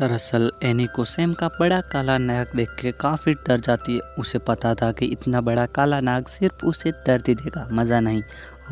दरअसल एनी को सैम का बड़ा काला नाग देख के काफ़ी डर जाती है। उसे पता था कि इतना बड़ा काला नाग सिर्फ उसे दर्द ही देगा, मज़ा नहीं।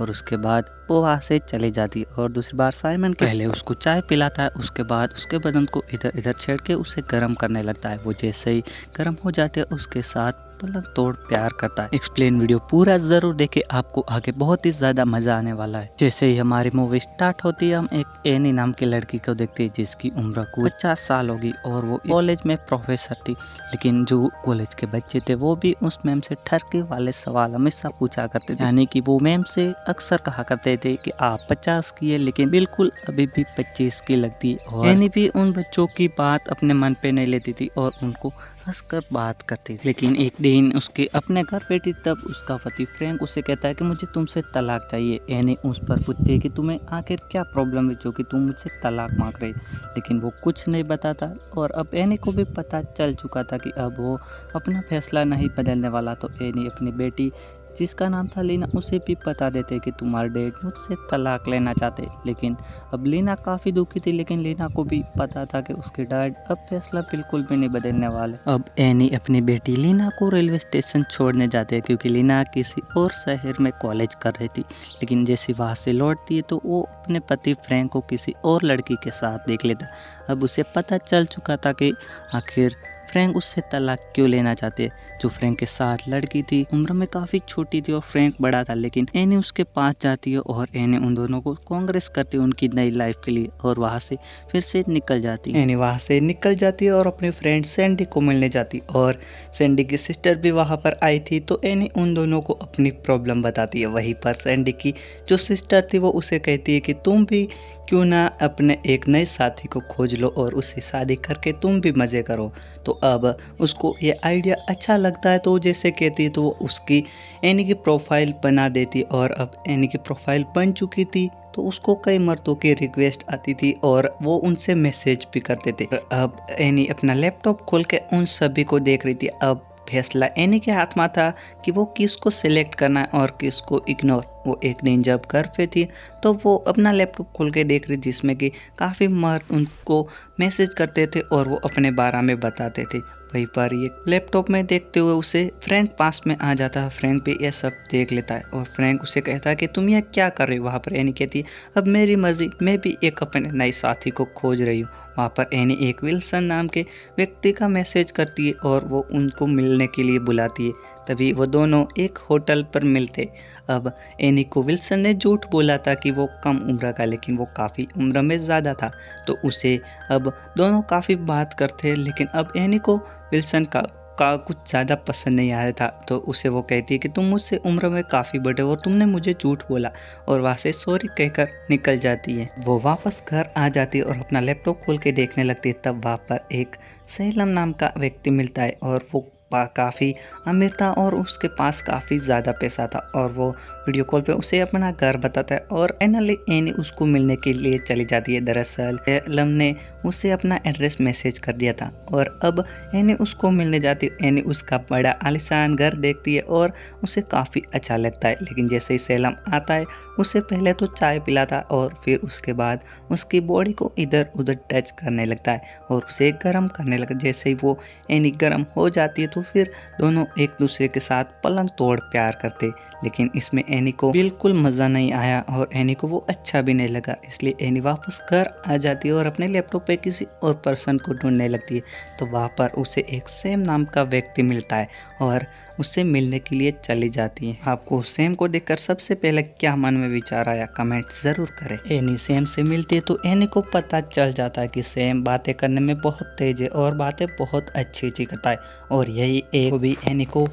और उसके बाद वो वहाँ से चली जाती है और दूसरी बार साइमन के पहले उसको चाय पिलाता है। उसके बाद उसके बदन को इधर इधर छेड़ के उसे गर्म करने लगता है। वो जैसे ही गर्म हो जाते है उसके साथ पलंग तोड़ प्यार करता है। एक्सप्लेन वीडियो पूरा जरूर देखे, आपको आगे बहुत ही ज्यादा मजा आने वाला है। जैसे ही हमारी मूवी स्टार्ट होती है हम एक एनी नाम की लड़की को देखते हैं जिसकी उम्र को 50 साल होगी और वो कॉलेज में प्रोफेसर थी। लेकिन जो कॉलेज के बच्चे थे वो भी उस मैम से ठरके वाले सवाल हमेशा पूछा करते थे, यानी कि वो मैम से अक्सर कहा करते थे कि आप 50 की है लेकिन बिल्कुल अभी भी 25 की लगती है। और एनी भी उन बच्चों की बात अपने मन पे नहीं लेती थी और उनको हंसकर बात करती थी। लेकिन एक दिन उसके अपने घर बैठी तब उसका पति फ्रैंक उसे कहता है कि मुझे तुमसे तलाक चाहिए। एनी उस पर पूछती है कि तुम्हें आखिर क्या प्रॉब्लम है जो कि तुम मुझसे तलाक मांग रही। लेकिन वो कुछ नहीं बताता और अब एनी को भी पता चल चुका था कि अब वो अपना फैसला नहीं बदलने वाला। तो एनी अपनी बेटी जिसका नाम था लीना उसे भी बता देते कि तुम्हारे डैड मुझसे तलाक लेना चाहते। लेकिन अब लीना काफ़ी दुखी थी, लेकिन लीना को भी पता था कि उसके डैड अब फैसला बिल्कुल भी नहीं बदलने वाले। अब एनी अपनी बेटी लीना को रेलवे स्टेशन छोड़ने जाते हैं क्योंकि लीना किसी और शहर में कॉलेज कर रही थी। लेकिन जैसे वहाँ से लौटती है तो वो अपने पति फ्रैंक को किसी और लड़की के साथ देख लेता। अब उसे पता चल चुका था कि आखिर फ्रैंक उससे तलाक क्यों लेना चाहते। जो फ्रैंक के साथ लड़की थी उम्र में काफ़ी छोटी थी और फ्रैंक बड़ा था। लेकिन एनी उसके पास जाती है और एनी उन दोनों को कांग्रेस करती है उनकी नई लाइफ के लिए और वहाँ से फिर से निकल जाती है। एनी वहाँ से निकल जाती है और अपने फ्रेंड सैंडी को मिलने जाती और सैंडी की सिस्टर भी वहाँ पर आई थी। तो एनी उन दोनों को अपनी प्रॉब्लम बताती है। वहीं पर सैंडी की जो सिस्टर थी वो उसे कहती है कि तुम भी क्यों ना अपने एक नए साथी को खोज लो और उससे शादी करके तुम भी मज़े करो। तो अब उसको ये आइडिया अच्छा लगता है तो जैसे कहती है तो वो उसकी एनी की प्रोफाइल बना देती और अब एनी की प्रोफाइल बन चुकी थी। तो उसको कई मर्दों की रिक्वेस्ट आती थी और वो उनसे मैसेज भी करते थे। अब एनी अपना लैपटॉप खोल के उन सभी को देख रही थी। अब फैसला एनी के हाथ में था कि वो किसको सिलेक्ट करना है और किसको इग्नोर। वो एक दिन जब घर पे थी तो वो अपना लैपटॉप खोल के देख रही जिसमें कि काफ़ी मर्द उनको मैसेज करते थे और वो अपने बारे में बताते थे। वहीं पर ये लैपटॉप में देखते हुए उसे फ्रैंक पास में आ जाता है। फ्रैंक भी ये सब देख लेता है और फ्रैंक उसे कहता है कि तुम ये क्या कर रहे हो। वहाँ पर एनी कहती है अब मेरी मर्जी, मैं भी एक अपने नए साथी को खोज रही हूँ। वहाँ पर एनी एक विल्सन नाम के व्यक्ति का मैसेज करती है और वो उनको मिलने के लिए बुलाती है। तभी वो दोनों एक होटल पर मिलते। अब एनी को विल्सन ने झूठ बोला था कि वो कम उम्र का, लेकिन वो काफ़ी उम्र में ज़्यादा था। तो उसे अब दोनों काफ़ी बात करते, लेकिन अब एनी को विल्सन का कुछ ज़्यादा पसंद नहीं आया था। तो उसे वो कहती है कि तुम मुझसे उम्र में काफ़ी बड़े हो और तुमने मुझे झूठ बोला, और वहाँ से सॉरी कहकर निकल जाती है। वो वापस घर आ जाती है और अपना लैपटॉप खोल के देखने लगती है। तब वहाँ पर एक सैलम नाम का व्यक्ति मिलता है और वो काफ़ी अमीर था और उसके पास काफ़ी ज़्यादा पैसा था और वो वीडियो कॉल पे उसे अपना घर बताता है और फाइनली एनी उसको मिलने के लिए चली जाती है। दरअसल सैलम ने उसे अपना एड्रेस मैसेज कर दिया था और अब एनी उसको मिलने जाती है। एनी उसका बड़ा आलीशान घर देखती है और उसे काफ़ी अच्छा लगता है। लेकिन जैसे ही सैलम आता है उसे पहले तो चाय पिलाता और फिर उसके बाद उसकी बॉडी को इधर उधर टच करने लगता है और उसे गर्म करने लगता है। जैसे ही वो एनी गर्म हो जाती है तो फिर दोनों एक दूसरे के साथ पलंग तोड़ प्यार करते। लेकिन इसमें एनी को बिल्कुल मज़ा नहीं आया और एनी को वो अच्छा भी नहीं लगा, इसलिए एनी वापस घर आ जाती है और अपने लैपटॉप पे किसी और पर्सन को ढूंढने लगती है। तो वहाँ पर उसे एक सैम नाम का व्यक्ति मिलता है और उससे मिलने के लिए चली जाती है। आपको सैम को देखकर सबसे पहले क्या मन में विचार आया, कमेंट ज़रूर करें। एनी सैम से मिलती है तो एनी को पता चल जाता है कि सैम बातें करने में बहुत तेज है और बातें बहुत अच्छी करता है और यही एक भी एनी को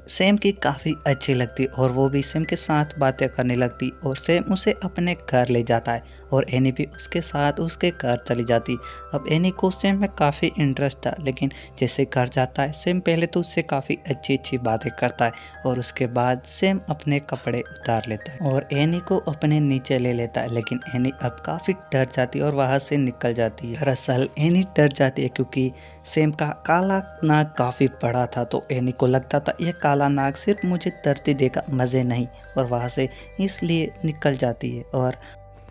सैम की काफ़ी अच्छी लगती और वो भी सैम के साथ बातें करने लगती और सैम उसे अपने घर ले जाता है और एनी भी उसके साथ उसके घर चली जाती। अब एनी को सैम में काफ़ी इंटरेस्ट था, लेकिन जैसे घर जाता है सैम पहले तो उससे काफ़ी अच्छी बातें करता है और उसके बाद सैम अपने कपड़े उतार लेता है और एनी को अपने नीचे ले लेता है। लेकिन एनी अब काफ़ी डर जाती है और वहाँ से निकल जाती है। दरअसल एनी डर जाती है क्योंकि सैम का काला नाग काफ़ी बड़ा था, तो एनी को लगता था यह काला नाग सिर्फ मुझे दर्द देगा, मज़े नहीं, और वहाँ से इसलिए निकल जाती है। और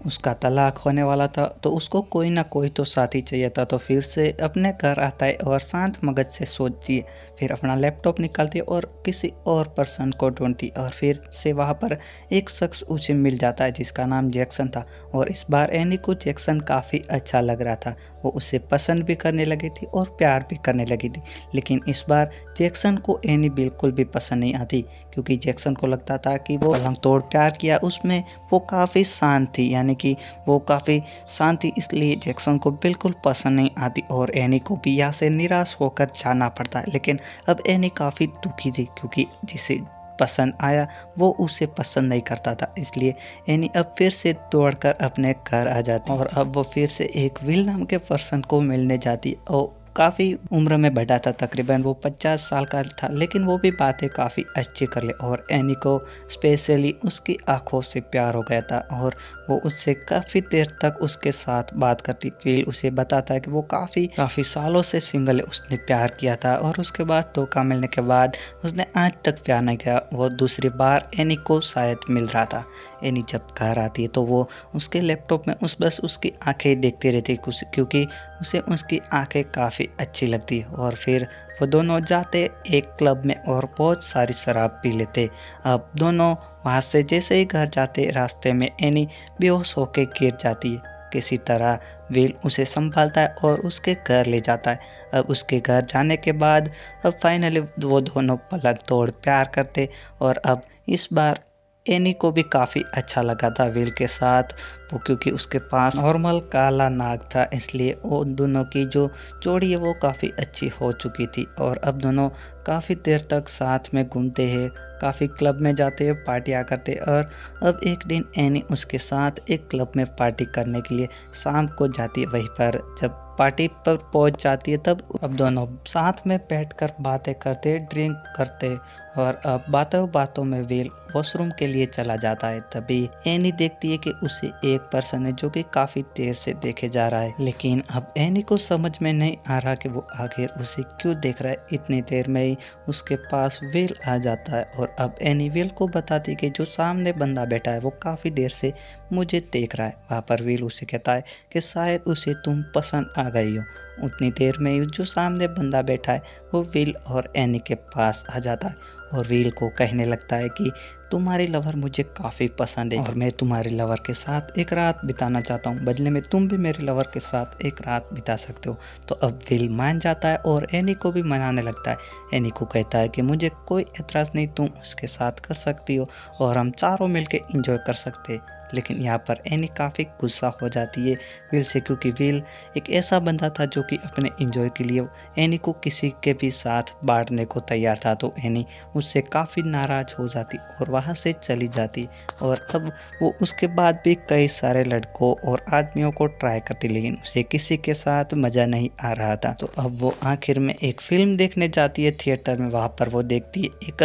उसका तलाक होने वाला था, तो उसको कोई ना कोई तो साथी चाहिए था। तो फिर से अपने घर आता है और शांत मगज से सोचती है, फिर अपना लैपटॉप निकालती है और किसी और पर्सन को ढूंढती है और फिर से वहाँ पर एक शख्स उसे मिल जाता है जिसका नाम जैक्सन था। और इस बार एनी को जैक्सन काफ़ी अच्छा लग रहा था, वो उसे पसंद भी करने लगी थी और प्यार भी करने लगी थी। लेकिन इस बार जैक्सन को एनी बिल्कुल भी पसंद नहीं आती, क्योंकि जैक्सन को लगता था कि वो पलंग तोड़ प्यार किया उसमें वो काफ़ी शांत थी, यानी कि वो काफ़ी शांत थी, इसलिए जैक्सन को बिल्कुल पसंद नहीं आती और एनी को भी यहाँ से निराश होकर जाना पड़ता है। लेकिन अब एनी काफ़ी दुखी थी, क्योंकि जिसे पसंद आया वो उसे पसंद नहीं करता था, इसलिए एनी अब फिर से दौड़कर अपने घर आ जाती और अब वो फिर से एक विल नाम के पर्सन को मिलने जाती और काफ़ी उम्र में बड़ा था, तकरीबन वो 50 साल का था, लेकिन वो भी बातें काफ़ी अच्छी कर ले और एनी को स्पेशली उसकी आंखों से प्यार हो गया था और वो उससे काफ़ी देर तक उसके साथ बात करती। विल उसे बताता है कि वो काफ़ी सालों से सिंगल है, उसने प्यार किया था और उसके बाद धोखा मिलने के बाद उसने आज तक प्यार नहीं किया। वो दूसरी बार एनी को शायद मिल रहा था। एनी जब घर आती है तो वो उसके लैपटॉप में बस उसकी आंखें देखती रहती क्योंकि उसे उसकी आंखें काफ़ी अच्छी लगती और फिर वो दोनों जाते एक क्लब में और बहुत सारी शराब पी लेते। अब दोनों वहाँ से जैसे ही घर जाते रास्ते में एनी बेहोश होकर गिर जाती है। किसी तरह विल उसे संभालता है और उसके घर ले जाता है। अब उसके घर जाने के बाद अब फाइनली वो दोनों पलक तोड़ प्यार करते और अब इस बार एनी को भी काफ़ी अच्छा लगा था विल के साथ, वो क्योंकि उसके पास नॉर्मल काला नाग था, इसलिए वो दोनों की जो जोड़ी है वो काफ़ी अच्छी हो चुकी थी और अब दोनों काफ़ी देर तक साथ में घूमते हैं, काफ़ी क्लब में जाते हैं, पार्टियाँ करते और अब एक दिन एनी उसके साथ एक क्लब में पार्टी करने के लिए शाम को जाती है। वहीं पर जब पार्टी पर पहुंच जाती है तब अब दोनों साथ में बैठकर बातें करते, ड्रिंक करते और अब बातों में विल वॉशरूम के लिए चला जाता है। तभी एनी देखती है कि उसे एक पर्सन है जो कि काफ़ी देर से देखे जा रहा है, लेकिन अब एनी को समझ में नहीं आ रहा कि वो आखिर उसे क्यों देख रहा है। इतनी देर में ही उसके पास विल आ जाता है और अब एनी विल को बताती है कि जो सामने बंदा बैठा है वो काफ़ी देर से मुझे देख रहा है। वहाँ पर विल उसे कहता है कि शायद उसे तुम पसंद आ गई हो। उतनी देर में ही जो सामने बंदा बैठा है वो विल और एनी के पास आ जाता है और विल को कहने लगता है कि तुम्हारी लवर मुझे काफ़ी पसंद है और मैं तुम्हारे लवर के साथ एक रात बिताना चाहता हूँ, बदले में तुम भी मेरे लवर के साथ एक रात बिता सकते हो। तो अब विल मान जाता है और एनी को भी मनाने लगता है। एनी को कहता है कि मुझे कोई एतराज़ नहीं, तुम उसके साथ कर सकती हो और हम चारों मिलकर एंजॉय कर सकते हैं। लेकिन यहाँ पर एनी काफ़ी गुस्सा हो जाती है विल से, क्योंकि विल एक ऐसा बंदा था जो कि अपने एंजॉय के लिए एनी को किसी के भी साथ बांटने को तैयार था। तो एनी उससे काफ़ी नाराज़ हो जाती और वहाँ से चली जाती और अब वो उसके बाद भी कई सारे लड़कों और आदमियों को ट्राई करती, लेकिन उसे किसी के साथ मज़ा नहीं आ रहा था। तो अब वो आखिर में एक फ़िल्म देखने जाती है थिएटर में। वहाँ पर वो देखती है एक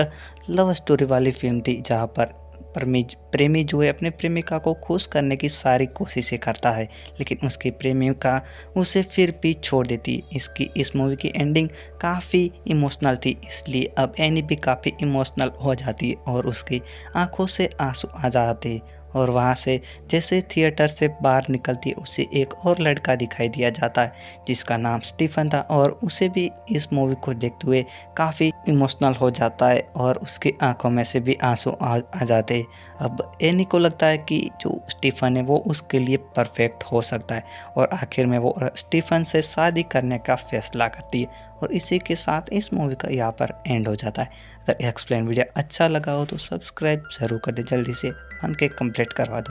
लव स्टोरी वाली फ़िल्म थी, जहाँ पर प्रेमी जो है अपने प्रेमिका को खुश करने की सारी कोशिशें करता है, लेकिन उसकी प्रेमिका उसे फिर भी छोड़ देती है। इस मूवी की एंडिंग काफ़ी इमोशनल थी, इसलिए अब एनी भी काफ़ी इमोशनल हो जाती है और उसकी आंखों से आंसू आ जाते हैं। और वहाँ से जैसे थिएटर से बाहर निकलती है उसे एक और लड़का दिखाई दिया जाता है जिसका नाम स्टीफन था और उसे भी इस मूवी को देखते हुए काफ़ी इमोशनल हो जाता है और उसकी आंखों में से भी आंसू आ जाते हैं। अब एनी को लगता है कि जो स्टीफन है वो उसके लिए परफेक्ट हो सकता है और आखिर में वो स्टीफन से शादी करने का फैसला करती है और इसी के साथ इस मूवी का यहाँ पर एंड हो जाता है। अगर एक्सप्लेन वीडियो अच्छा लगा हो तो सब्सक्राइब ज़रूर कर दे, जल्दी से 1K कंप्लीट करवा दो।